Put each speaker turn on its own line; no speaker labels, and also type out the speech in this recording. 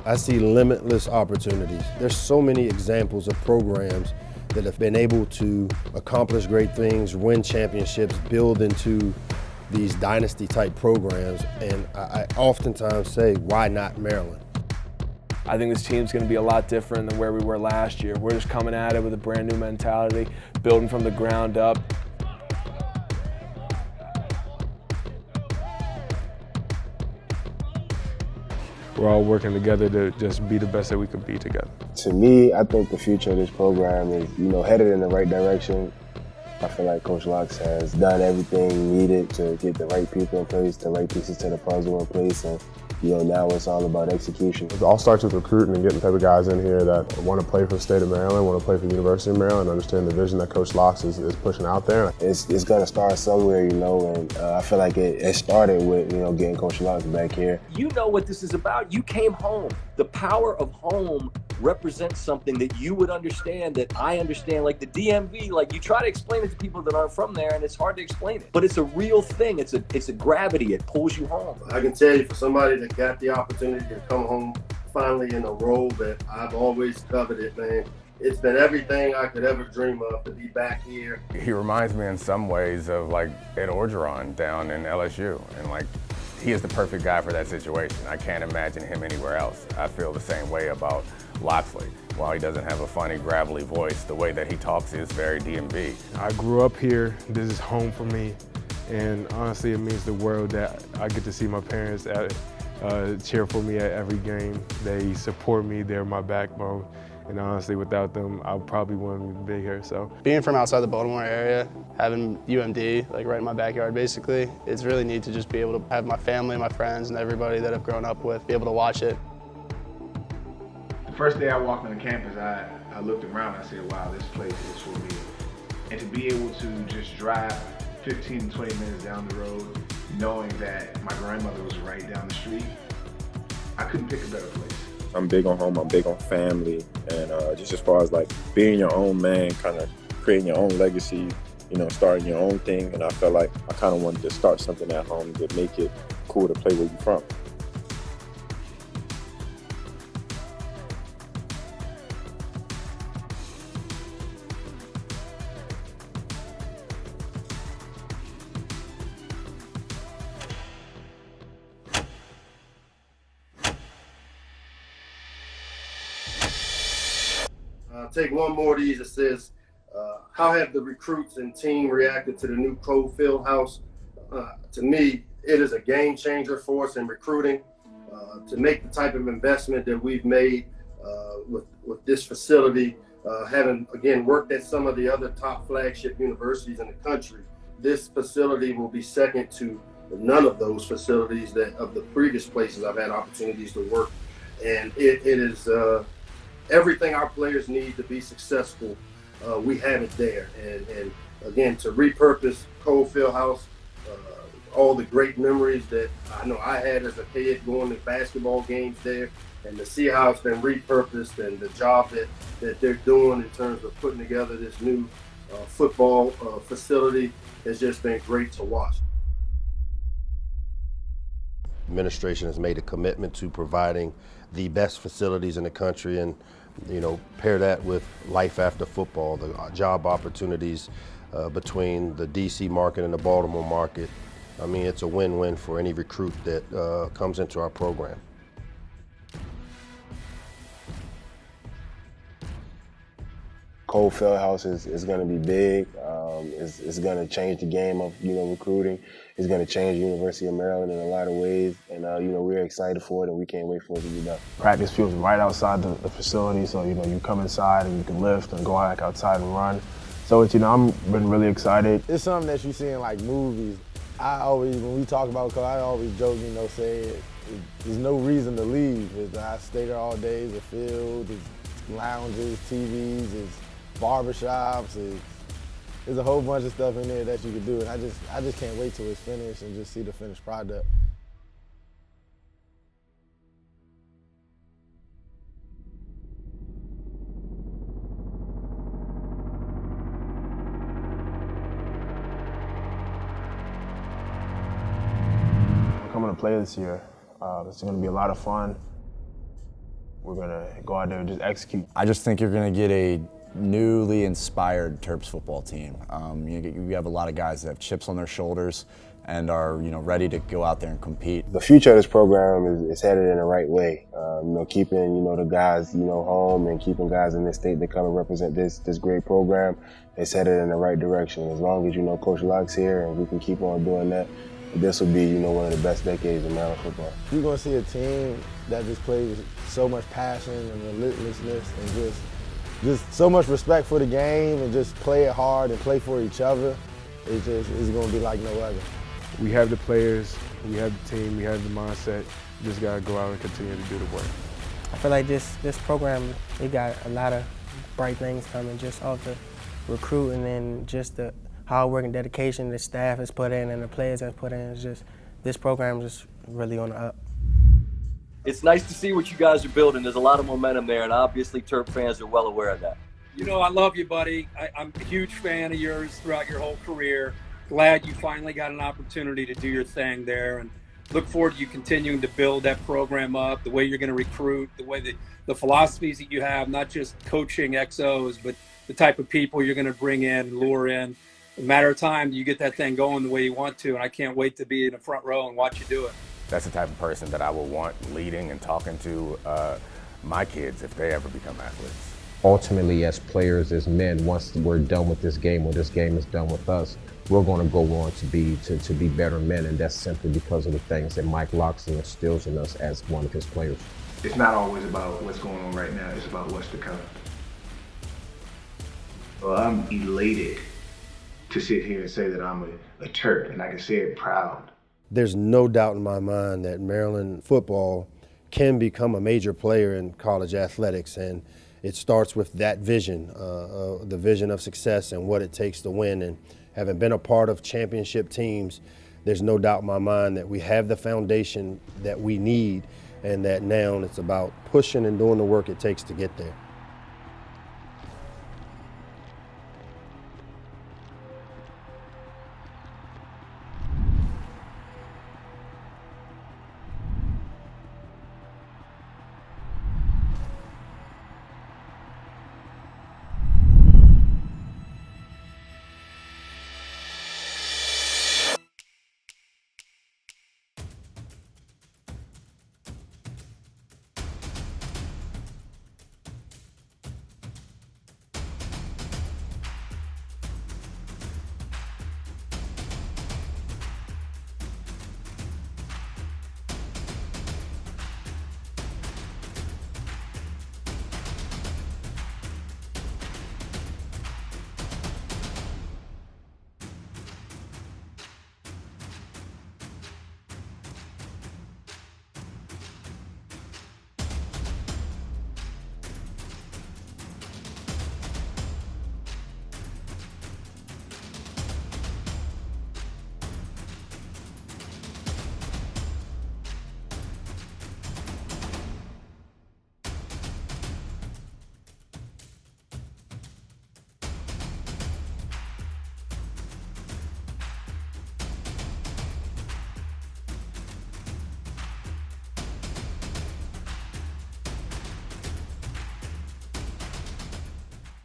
I see limitless opportunities. There's so many examples of programs that have been able to accomplish great things, win championships, build into these dynasty-type programs, and I oftentimes say, why not Maryland?
I think this team's going to be a lot different than where we were last year. We're just coming at it with a brand new mentality, building from the ground up.
We're all working together to just be the best that we could be together.
To me, I think the future of this program is, headed in the right direction. I feel like Coach Locks has done everything needed to get the right people in place, the right pieces to the puzzle in place, and now it's all about execution.
It all starts with recruiting and getting the type of guys in here that want to play for the state of Maryland, want to play for the University of Maryland, understand the vision that Coach Locks is pushing out there.
It's going to start somewhere, and I feel like it started with, getting Coach Locks back here.
You know what this is about. You came home. The power of home represents something that you would understand, that I understand, like the DMV. Like, you try to explain it to people that aren't from there, and it's hard to explain it. But it's a real thing. It's a gravity. It pulls you home.
I can tell you, for somebody that got the opportunity to come home finally in a role that I've always coveted, man, it's been everything I could ever dream of to be back here.
He reminds me in some ways of like Ed Orgeron down in LSU, and he is the perfect guy for that situation. I can't imagine him anywhere else. I feel the same way about Locksley. While he doesn't have a funny, gravelly voice, the way that he talks is very DMV.
I grew up here. This is home for me. And honestly, it means the world that I get to see my parents cheer for me at every game. They support me. They're my backbone. And honestly, without them, I probably wouldn't even be here. So
being from outside the Baltimore area, having UMD right in my backyard, basically, it's really neat to just be able to have my family, my friends, and everybody that I've grown up with be able to watch it.
The first day I walked on the campus, I looked around and I said, wow, this place is for me. And to be able to just drive 15 to 20 minutes down the road, knowing that my grandmother was right down the street, I couldn't pick a better place.
I'm big on home, I'm big on family, and just as far as being your own man, kind of creating your own legacy, starting your own thing, and I felt like I kind of wanted to start something at home to make it cool to play where you're from.
Take one more of these. It says, how have the recruits and team reacted to the new Cole Fieldhouse? To me, it is a game changer for us in recruiting. To make the type of investment that we've made with this facility, having, again, worked at some of the other top flagship universities in the country, this facility will be second to none of those facilities of the previous places I've had opportunities to work. And it is everything our players need to be successful. We have it there. And again, to repurpose Cole Fieldhouse, all the great memories that I know I had as a kid going to basketball games there, and to see how it's been repurposed and the job that they're doing in terms of putting together this new football facility has just been great to watch. Administration has made a commitment to providing the best facilities in the country, and pair that with life after football, the job opportunities between the DC market and the Baltimore market. I mean, it's a win-win for any recruit that comes into our program.
Cole Fieldhouse is going to be big. It's going to change the game of recruiting. It's going to change the University of Maryland in a lot of ways, and we're excited for it, and we can't wait for it to be done.
Practice field's right outside the facility, so you come inside and you can lift and go back outside and run. So it's I'm been really excited.
It's something that you see in movies. When we talk about Cole, I always joke, say there's no reason to leave. I stay there all day. It's a field, it's lounges, TVs, it's barbershops, there's a whole bunch of stuff in there that you can do, and I just can't wait till it's finished and just see the finished product.
I'm coming to play this year. It's going to be a lot of fun. we're gonna go out there and just execute.
I just think you're gonna get a newly inspired Terps football team. You have a lot of guys that have chips on their shoulders and are ready to go out there and compete.
The future of this program is headed in the right way. Keeping the guys home and keeping guys in this state that come and represent this great program is headed in the right direction. As long as Coach Lock's here and we can keep on doing that, this will be one of the best decades in Maryland football.
You're gonna see a team that just plays with so much passion and relentlessness and just so much respect for the game and just play it hard and play for each other. It's gonna be like no other.
We have the players, we have the team, we have the mindset. We just gotta go out and continue to do the work.
I feel like this program, it got a lot of bright things coming just off the recruiting and just the hard work and dedication the staff has put in and the players have put in. It's just, this program is just really on the up.
It's nice to see what you guys are building. There's a lot of momentum there, and obviously Terp fans are well aware of that.
I love you, buddy. I'm a huge fan of yours throughout your whole career. Glad you finally got an opportunity to do your thing there, and look forward to you continuing to build that program up, the way you're going to recruit, the way the philosophies that you have, not just coaching XOs, but the type of people you're going to bring in and lure in. A matter of time, you get that thing going the way you want to, and I can't wait to be in the front row and watch you do it.
That's the type of person that I will want leading and talking to my kids if they ever become athletes.
Ultimately, as players, as men, once we're done with this game, or this game is done with us, we're going to go on to be better men, and that's simply because of the things that Mike Locksley instills in us as one of his players.
It's not always about what's going on right now, it's about what's to come. Well, I'm elated to sit here and say that I'm a Terp, and I can say it proud.
There's no doubt in my mind that Maryland football can become a major player in college athletics, and it starts with that vision, the vision of success and what it takes to win. And having been a part of championship teams, there's no doubt in my mind that we have the foundation that we need, and that now it's about pushing and doing the work it takes to get there.